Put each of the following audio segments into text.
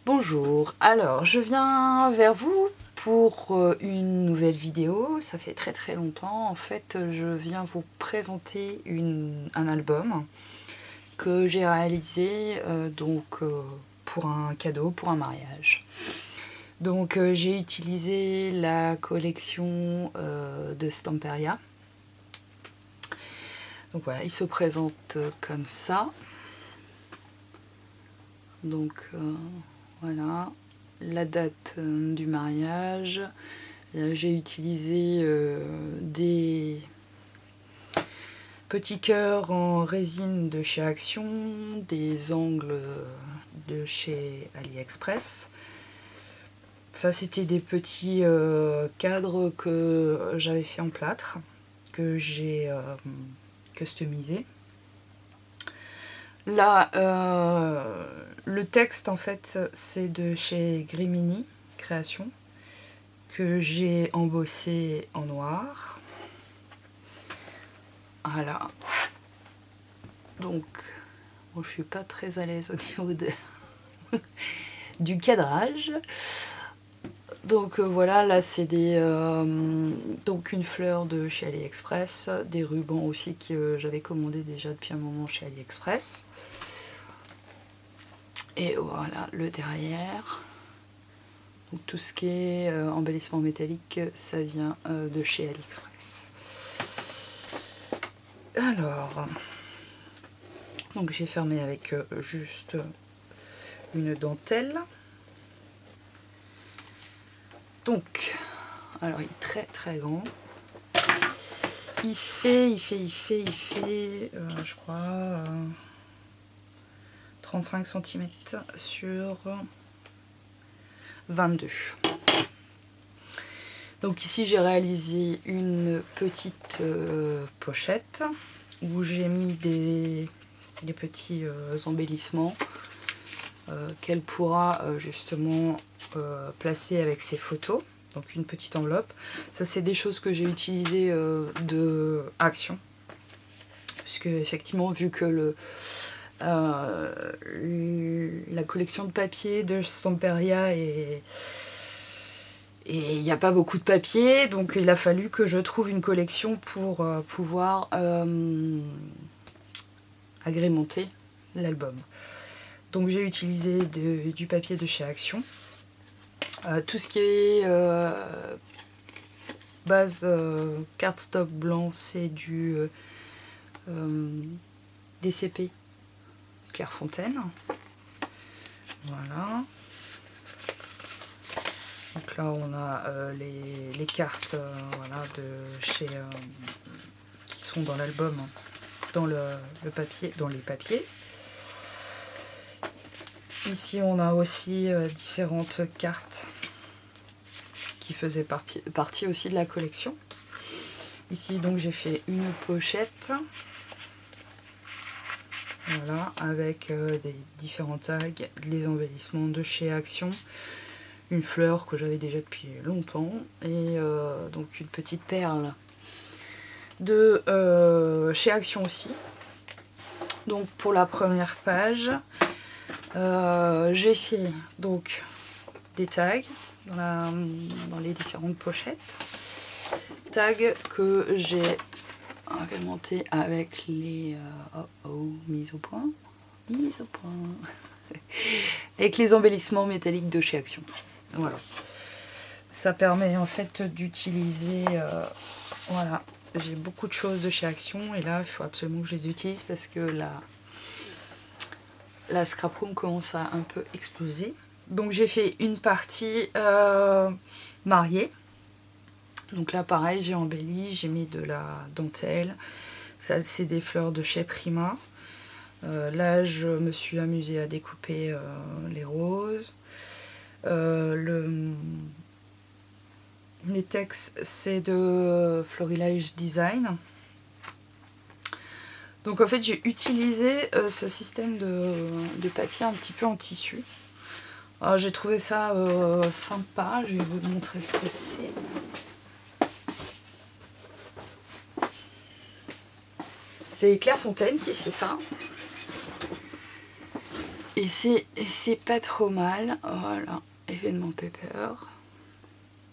Bonjour, alors je viens vers vous pour une nouvelle vidéo. Ça fait très longtemps. En fait, je viens vous présenter un album que j'ai réalisé pour un cadeau, pour un mariage. Donc j'ai utilisé la collection de Stamperia. Donc voilà, il se présente comme ça. Donc voilà, la date du mariage. J'ai utilisé des petits cœurs en résine de chez Action, des angles de chez AliExpress. Ça, c'était des petits cadres que j'avais fait en plâtre, que j'ai customisé. Là, le texte, en fait, c'est de chez Grimini Création, que j'ai embossé en noir. Voilà. Donc, bon, je suis pas très à l'aise au niveau du cadrage. Donc voilà, là c'est donc une fleur de chez AliExpress, des rubans aussi que j'avais commandé déjà depuis un moment chez AliExpress. Et voilà le derrière. Donc tout ce qui est embellissement métallique, ça vient de chez AliExpress. Alors, donc j'ai fermé avec juste une dentelle. Donc, alors il est très grand. Il fait, je crois, 35 cm sur 22. Donc ici j'ai réalisé une petite pochette où j'ai mis des petits embellissements qu'elle pourra justement placer avec ses photos. Donc une petite enveloppe. Ça c'est des choses que j'ai utilisées de Action. Puisque effectivement vu que la collection de papier de Stamperia et il n'y a pas beaucoup de papier, donc il a fallu que je trouve une collection pour pouvoir agrémenter l'album. Donc j'ai utilisé du papier de chez Action. Tout ce qui est base cardstock blanc, c'est du DCP Clairefontaine. Voilà. Donc là on a les cartes voilà, de chez qui sont dans l'album, dans le papier, dans les papiers. Ici on a aussi différentes cartes qui faisaient partie aussi de la collection. Ici donc j'ai fait une pochette. Voilà, avec des différents tags, les embellissements de chez Action, une fleur que j'avais déjà depuis longtemps et donc une petite perle de chez Action aussi. Donc pour la première page, j'ai fait donc des tags dans les différentes pochettes, tags que j'ai agrémenté avec les mise au point avec les embellissements métalliques de chez Action. Voilà, ça permet en fait d'utiliser voilà, j'ai beaucoup de choses de chez Action et là il faut absolument que je les utilise parce que la scraproom commence à un peu exploser. Donc j'ai fait une partie mariée. Donc là pareil, j'ai embelli, j'ai mis de la dentelle. Ça c'est des fleurs de chez Prima. Là je me suis amusée à découper les roses. Les textes c'est de Florilège Design. Donc en fait j'ai utilisé ce système de papier un petit peu en tissu. J'ai trouvé ça sympa, je vais vous montrer ce que c'est. C'est Clairefontaine qui fait ça. Et Et c'est pas trop mal. Voilà, événement paper.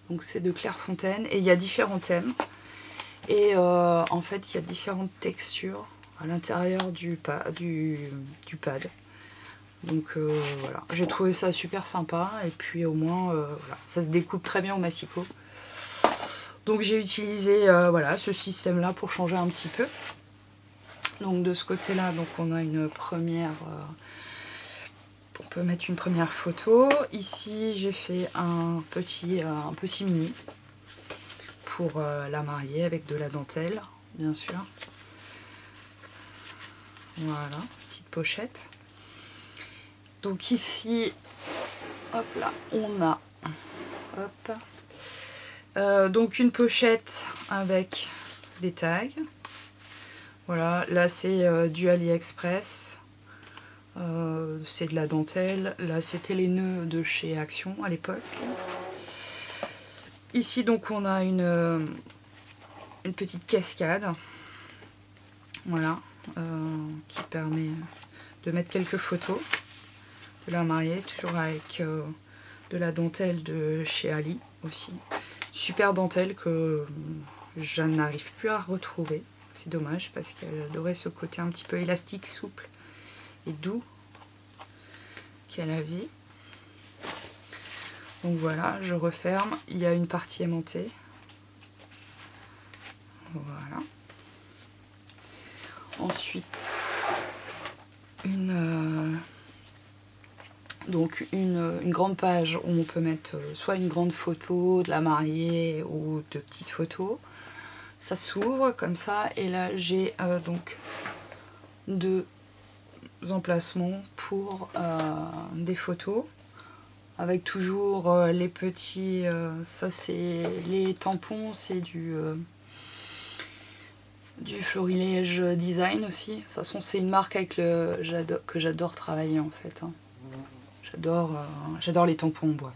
Donc c'est de Clairefontaine et il y a différents thèmes. Et en fait il y a différentes textures à l'intérieur du pad. Donc voilà, j'ai trouvé ça super sympa et puis au moins voilà, ça se découpe très bien au massicot. Donc j'ai utilisé voilà, ce système là pour changer un petit peu. Donc de ce côté là, donc on a une première, on peut mettre une première photo. Ici j'ai fait un petit mini pour la mariée avec de la dentelle bien sûr. Voilà, petite pochette. Donc ici, hop là, on a donc une pochette avec des tags. Voilà, là c'est du AliExpress. C'est de la dentelle. Là c'était les nœuds de chez Action à l'époque. Ici donc on a une petite cascade. Voilà, qui permet de mettre quelques photos de la mariée, toujours avec de la dentelle de chez Ali aussi. Super dentelle que je n'arrive plus à retrouver. C'est dommage parce qu'elle aurait ce côté un petit peu élastique, souple et doux qu'elle avait. Donc voilà, je referme. Il y a une partie aimantée. Voilà. Ensuite, une grande page où on peut mettre soit une grande photo de la mariée ou de petites photos. Ça s'ouvre comme ça et là j'ai donc 2 emplacements pour des photos avec toujours les petits, ça c'est les tampons, c'est du Florilège Design aussi. De toute façon c'est une marque avec que j'adore travailler en fait, hein. J'adore les tampons en bois.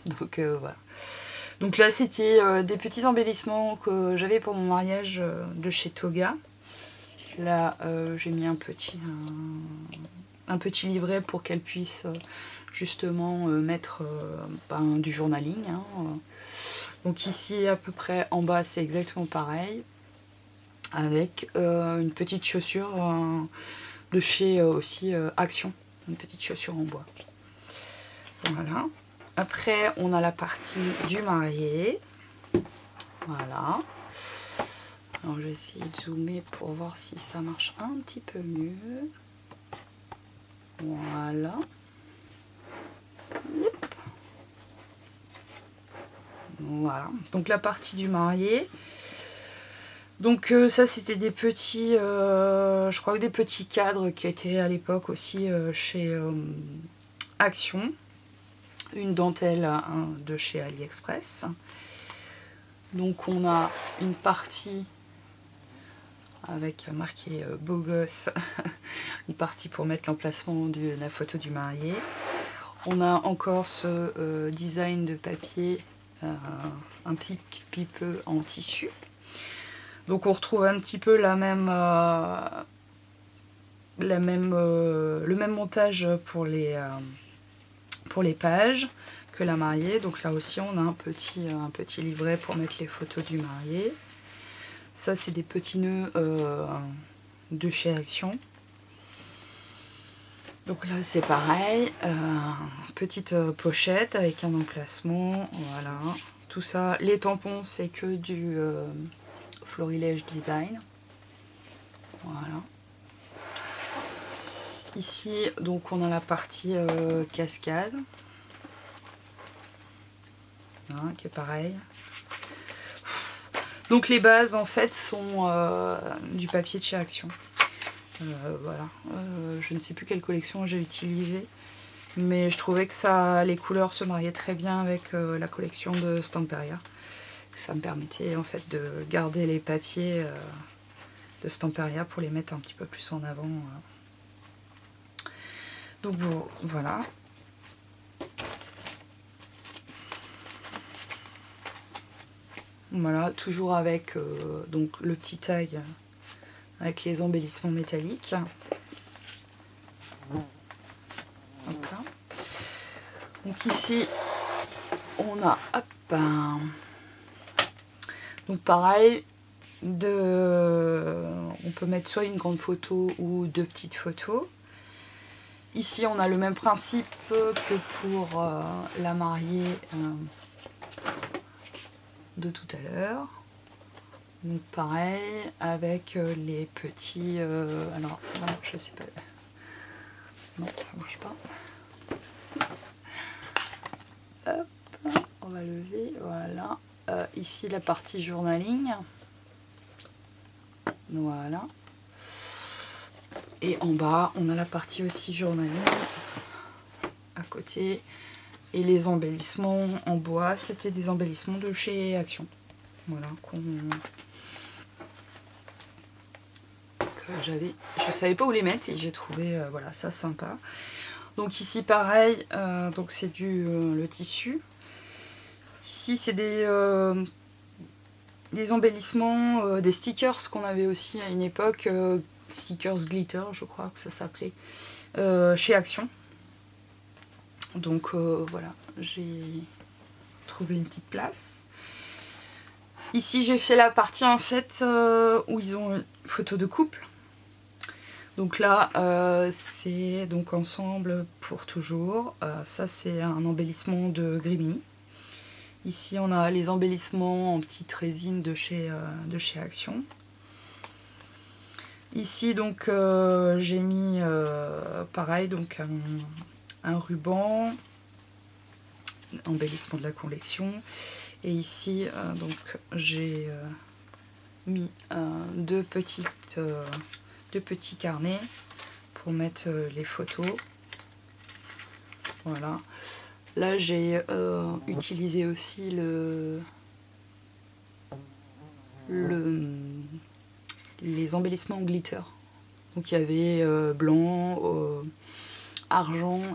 Donc voilà. Donc là c'était des petits embellissements que j'avais pour mon mariage de chez Toga. Là j'ai mis un petit livret pour qu'elle puisse justement mettre du journaling, hein. Donc ici à peu près en bas c'est exactement pareil. Avec une petite chaussure de chez aussi Action. Une petite chaussure en bois. Voilà. Après, on a la partie du marié. Voilà. Alors, je vais essayer de zoomer pour voir si ça marche un petit peu mieux. Voilà. Voilà. Donc, la partie du marié. Donc ça c'était des petits, je crois que des petits cadres qui étaient à l'époque aussi chez Action. Une dentelle de chez AliExpress. Donc on a une partie avec marqué beau gosse, une partie pour mettre l'emplacement de la photo du marié. On a encore ce design de papier un petit peu en tissu. Donc on retrouve un petit peu le même montage pour les pages que la mariée. Donc là aussi on a un petit livret pour mettre les photos du marié. Ça c'est des petits nœuds de chez Action. Donc là c'est pareil, petite pochette avec un emplacement, voilà. Tout ça, les tampons c'est que du Florilège Design. Voilà. Ici, donc on a la partie cascade. Hein, qui est pareil. Donc les bases en fait sont du papier de chez Action. Voilà. Je ne sais plus quelle collection j'ai utilisée. Mais je trouvais que les couleurs se mariaient très bien avec la collection de Stamperia. Ça me permettait en fait de garder les papiers de Stamperia pour les mettre un petit peu plus en avant. Donc voilà. Voilà, toujours avec donc le petit tag avec les embellissements métalliques. Donc ici, on a, hop, donc pareil, on peut mettre soit une grande photo ou 2 petites photos. Ici, on a le même principe que pour la mariée de tout à l'heure. Donc pareil, avec les petits... alors, non, je sais pas. Non, ça marche pas. Hop, on va lever, voilà. Ici, la partie journaling. Voilà. Et en bas, on a la partie aussi journaling à côté. Et les embellissements en bois, c'était des embellissements de chez Action. Voilà, que j'avais. Je savais pas où les mettre et j'ai trouvé voilà, ça sympa. Donc ici pareil, donc c'est le tissu. Ici c'est des embellissements, des stickers qu'on avait aussi à une époque, stickers glitter je crois que ça s'appelait, chez Action. Donc voilà, j'ai trouvé une petite place. Ici j'ai fait la partie en fait où ils ont une photo de couple. Donc là c'est donc ensemble pour toujours. Ça c'est un embellissement de Grimini. Ici on a les embellissements en petite résine de chez Action. Ici donc j'ai mis pareil donc un ruban, embellissement de la collection. Et ici donc j'ai mis deux petits carnets pour mettre les photos. Voilà. Là j'ai utilisé aussi les embellissements en glitter. Donc il y avait blanc, argent